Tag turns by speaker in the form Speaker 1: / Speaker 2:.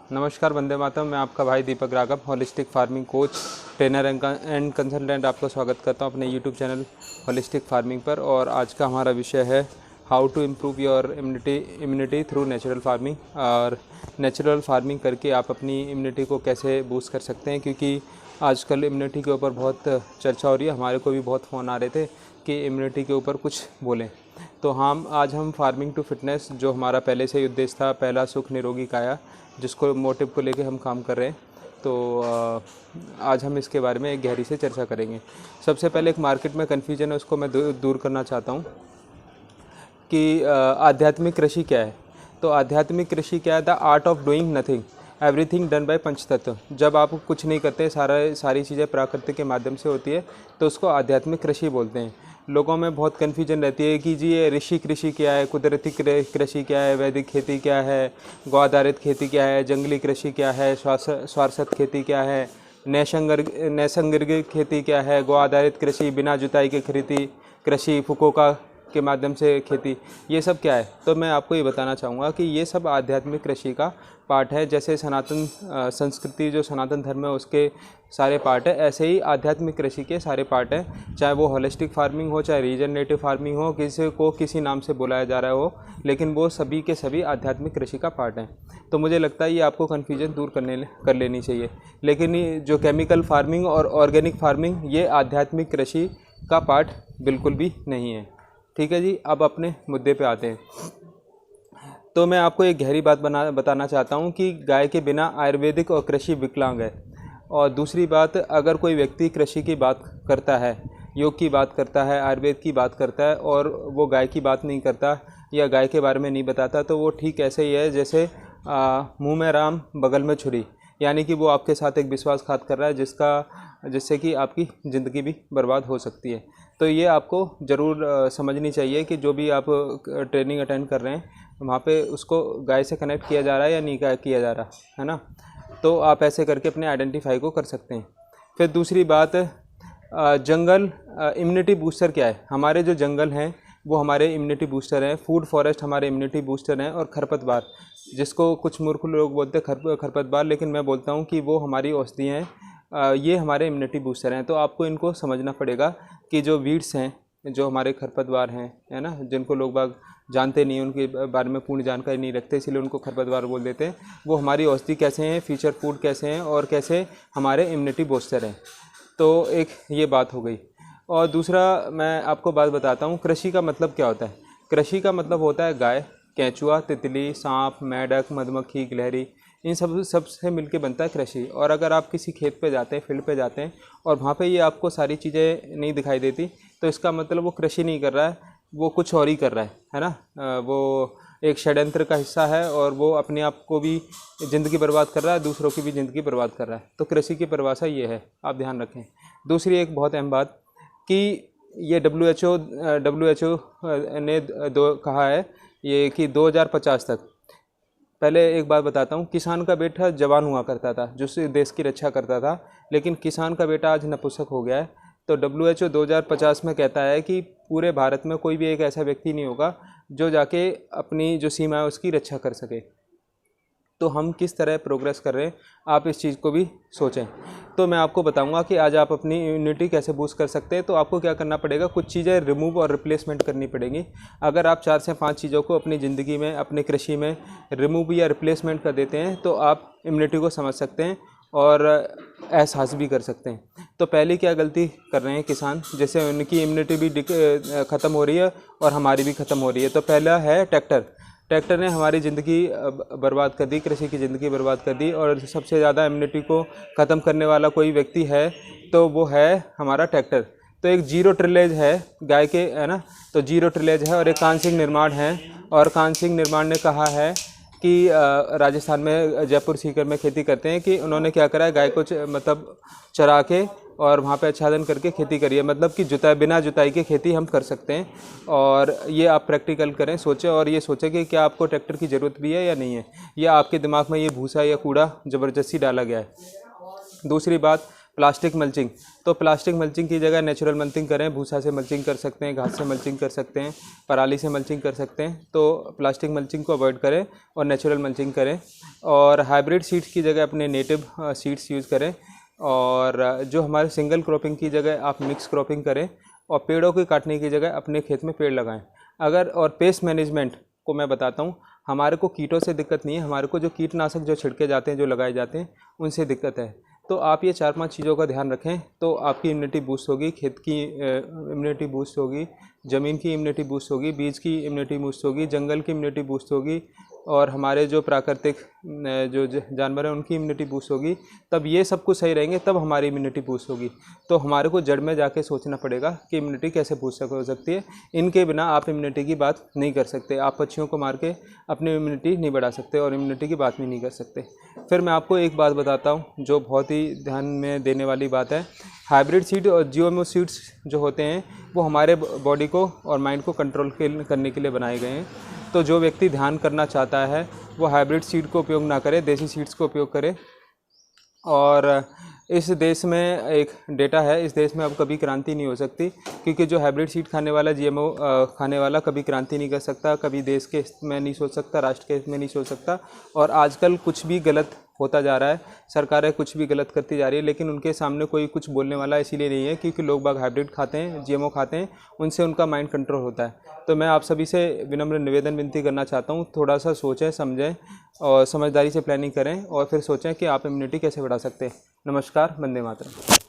Speaker 1: नमस्कार, वंदे मातरम। मैं आपका भाई Deepak Raghav, holistic farming coach, trainer and consultant आपका स्वागत करता हूं अपने यूट्यूब चैनल होलिस्टिक फार्मिंग पर। और आज का हमारा विषय है how to improve your immunity through natural farming. और नेचुरल फार्मिंग करके आप अपनी इम्यूनिटी को कैसे बूस्ट कर सकते हैं, क्योंकि आजकल इम्यूनिटी के ऊपर बहुत चर्चा हो रही है। हमारे को भी बहुत फ़ोन आ रहे थे कि इम्यूनिटी के ऊपर कुछ बोलें। तो आज हम फार्मिंग टू फिटनेस, जो हमारा पहले से ही उद्देश्य था, पहला सुख निरोगी काया, जिसको मोटिव को लेके हम काम कर रहे हैं, तो आज हम इसके बारे में एक गहरी से चर्चा करेंगे। सबसे पहले एक मार्केट में कन्फ्यूजन है, उसको मैं दूर करना चाहता हूँ कि आध्यात्मिक कृषि क्या है। तो आध्यात्मिक कृषि क्या है? The art of doing nothing, everything done by पंचतत्व। जब आप कुछ नहीं करते, सारी चीज़ें प्राकृतिक के माध्यम से होती है, तो उसको आध्यात्मिक कृषि बोलते हैं। लोगों में बहुत कन्फ्यूजन रहती है कि जी ये ऋषि कृषि क्या है, कुदरती कृषि क्या है, वैदिक खेती क्या है, गौ आधारित खेती क्या है, जंगली कृषि क्या है, स्वास्थ्य खेती क्या है, नैसर्गिक खेती क्या है, गौ आधारित कृषि, बिना जुताई के खेती कृषि, फुकोका के माध्यम से खेती, ये सब क्या है। तो मैं आपको ये बताना चाहूँगा कि ये सब आध्यात्मिक कृषि का पार्ट है। जैसे सनातन संस्कृति, जो सनातन धर्म है, उसके सारे पार्ट है, ऐसे ही आध्यात्मिक कृषि के सारे पार्ट हैं। चाहे वो होलिस्टिक फार्मिंग हो, चाहे रीजनरेटिव फार्मिंग हो, किसी को किसी नाम से बुलाया जा रहा हो, लेकिन वो सभी के सभी आध्यात्मिक कृषि का पार्ट हैं। तो मुझे लगता है ये आपको कन्फ्यूजन दूर कर लेनी चाहिए। लेकिन ये जो केमिकल फार्मिंग और ऑर्गेनिक फार्मिंग, ये आध्यात्मिक कृषि का पार्ट बिल्कुल भी नहीं है। ठीक है जी, अब अपने मुद्दे पे आते हैं। तो मैं आपको एक गहरी बात बताना चाहता हूँ कि गाय के बिना आयुर्वेदिक और कृषि विकलांग है। और दूसरी बात, अगर कोई व्यक्ति कृषि की बात करता है, योग की बात करता है, आयुर्वेद की बात करता है, और वो गाय की बात नहीं करता या गाय के बारे में नहीं बताता, तो वो ठीक ऐसे ही है जैसे मुँह में राम बगल में छुरी। यानी कि वो आपके साथ एक विश्वासघात कर रहा है, जिससे कि आपकी ज़िंदगी भी बर्बाद हो सकती है। तो ये आपको ज़रूर समझनी चाहिए कि जो भी आप ट्रेनिंग अटेंड कर रहे हैं, वहाँ पे उसको गाय से कनेक्ट किया जा रहा है या नहीं किया जा रहा है ना। तो आप ऐसे करके अपने आइडेंटिफाई को कर सकते हैं। फिर दूसरी बात, जंगल इम्यूनिटी बूस्टर क्या है। हमारे जो जंगल हैं वो हमारे इम्यूनिटी बूस्टर हैं, फूड फॉरेस्ट हमारे इम्यूनिटी बूस्टर हैं, और खरपतवार, जिसको कुछ मूर्ख लोग बोलते हैं खरपतवार, लेकिन मैं बोलता हूँ कि वो हमारी औषधि हैं, ये हमारे इम्यूनिटी बूस्टर हैं। तो आपको इनको समझना पड़ेगा कि जो वीड्स हैं, जो हमारे खरपतवार हैं, है ना, जिनको लोग बाग जानते नहीं, उनके बारे में पूर्ण जानकारी नहीं रखते, इसलिए उनको खरपतवार बोल देते हैं। वो हमारी औषधि कैसे हैं, फीचर फूड कैसे हैं, और कैसे हमारे इम्यूनिटी बूस्टर हैं। तो एक ये बात हो गई। और दूसरा मैं आपको बात बताता हूँ, कृषि का मतलब क्या होता है। कृषि का मतलब होता है गाय, केंचुआ, तितली, सांप, मेंढक, मधुमक्खी, गिलहरी, इन सब से मिलके बनता है कृषि। और अगर आप किसी खेत पे जाते हैं, फील्ड पे जाते हैं, और वहाँ पे ये आपको सारी चीज़ें नहीं दिखाई देती, तो इसका मतलब वो कृषि नहीं कर रहा है, वो कुछ और ही कर रहा है ना। वो एक षड्यंत्र का हिस्सा है, और वो अपने आप को भी ज़िंदगी बर्बाद कर रहा है, दूसरों की भी ज़िंदगी बर्बाद कर रहा है। तो कृषि की परिभाषा ये है, आप ध्यान रखें। दूसरी एक बहुत अहम बात कि ये WHO ने कहा है ये कि 2050 तक, पहले एक बात बताता हूँ, किसान का बेटा जवान हुआ करता था, जो देश की रक्षा करता था, लेकिन किसान का बेटा आज नपुंसक हो गया है। तो WHO 2050 में कहता है कि पूरे भारत में कोई भी एक ऐसा व्यक्ति नहीं होगा जो जाके अपनी जो सीमा है उसकी रक्षा कर सके। तो हम किस तरह प्रोग्रेस कर रहे हैं, आप इस चीज़ को भी सोचें। तो मैं आपको बताऊंगा कि आज आप अपनी इम्यूनिटी कैसे बूस्ट कर सकते हैं। तो आपको क्या करना पड़ेगा, कुछ चीज़ें रिमूव और रिप्लेसमेंट करनी पड़ेंगी। अगर आप 4 से 5 चीज़ों को अपनी ज़िंदगी में, अपने कृषि में रिमूव या रिप्लेसमेंट कर देते हैं, तो आप इम्यूनिटी को समझ सकते हैं और एहसास भी कर सकते हैं। तो पहली क्या गलती कर रहे हैं किसान, जैसे उनकी इम्यूनिटी भी ख़त्म हो रही है और हमारी भी ख़त्म हो रही है। तो पहला है ट्रैक्टर ने हमारी ज़िंदगी बर्बाद कर दी, कृषि की ज़िंदगी बर्बाद कर दी। और सबसे ज़्यादा इम्यूनिटी को ख़त्म करने वाला कोई व्यक्ति है तो वो है हमारा ट्रैक्टर। तो एक जीरो ट्रिलेज है गाय के, है ना, तो जीरो ट्रिलेज है। और एक कान सिंह निर्माण है, और कान सिंह निर्माण ने कहा है कि राजस्थान में जयपुर सीकर में खेती करते हैं, कि उन्होंने क्या करा है, गाय को मतलब चरा के और वहाँ पे आच्छादन करके खेती करिए, मतलब कि बिना जुताई के खेती हम कर सकते हैं। और ये आप प्रैक्टिकल करें, सोचें, और ये सोचें कि क्या आपको ट्रैक्टर की ज़रूरत भी है या नहीं है, या आपके दिमाग में ये भूसा या कूड़ा ज़बरदस्ती डाला गया है। दूसरी बात, प्लास्टिक मल्चिंग, तो प्लास्टिक मल्चिंग की जगह नेचुरल मल्चिंग करें। भूसा से मल्चिंग कर सकते हैं, घास से मल्चिंग कर सकते हैं, पराली से मल्चिंग कर सकते हैं। तो प्लास्टिक मल्चिंग को अवॉइड करें और नेचुरल मल्चिंग करें। और हाइब्रिड सीड्स की जगह अपने नेटिव सीड्स यूज़ करें। और जो हमारे सिंगल क्रॉपिंग की जगह आप मिक्स क्रॉपिंग करें। और पेड़ों के काटने की जगह अपने खेत में पेड़ लगाएं। अगर और पेस्ट मैनेजमेंट को मैं बताता हूँ, हमारे को कीटों से दिक्कत नहीं है, हमारे को जो कीटनाशक जो छिड़के जाते हैं, जो लगाए जाते हैं, उनसे दिक्कत है। तो आप ये 4-5 चीज़ों का ध्यान रखें तो आपकी इम्यूनिटी बूस्ट होगी, खेत की इम्यूनिटी बूस्ट होगी, ज़मीन की इम्यूनिटी बूस्ट होगी, बीज की इम्यूनिटी बूस्ट होगी, जंगल की इम्यूनिटी बूस्ट होगी, और हमारे जो प्राकृतिक जो जानवर हैं उनकी इम्यूनिटी बूस्ट होगी। तब ये सब कुछ सही रहेंगे, तब हमारी इम्यूनिटी बूस्ट होगी। तो हमारे को जड़ में जाके सोचना पड़ेगा कि इम्यूनिटी कैसे बूस्ट हो सकती है। इनके बिना आप इम्यूनिटी की बात नहीं कर सकते। आप पक्षियों को मार के अपनी इम्यूनिटी नहीं बढ़ा सकते और इम्यूनिटी की बात भी नहीं कर सकते। फिर मैं आपको एक बात बताता हूँ जो बहुत ही ध्यान में देने वाली बात है। हाइब्रिड सीड और जीएमओ सीड्स जो होते हैं वो हमारे बॉडी को और माइंड को कंट्रोल करने के लिए बनाए गए हैं। तो जो व्यक्ति ध्यान करना चाहता है वो हाइब्रिड सीड को उपयोग ना करे, देसी सीड्स को उपयोग करे। और इस देश में एक डेटा है, इस देश में अब कभी क्रांति नहीं हो सकती, क्योंकि जो हाइब्रिड सीड खाने वाला, जीएमओ खाने वाला कभी क्रांति नहीं कर सकता, कभी देश के हित में नहीं सोच सकता, राष्ट्र के हित में नहीं सोच सकता। और आजकल कुछ भी गलत होता जा रहा है, सरकारें कुछ भी गलत करती जा रही है, लेकिन उनके सामने कोई कुछ बोलने वाला इसीलिए नहीं है क्योंकि लोग बाग हाइब्रिड खाते हैं, जीएमओ खाते हैं, उनसे उनका माइंड कंट्रोल होता है। तो मैं आप सभी से विनम्र निवेदन विनती करना चाहता हूँ, थोड़ा सा सोचें, समझें और समझदारी से प्लानिंग करें और फिर सोचें कि आप इम्यूनिटी कैसे बढ़ा सकते हैं। नमस्कार, वंदे मातरम।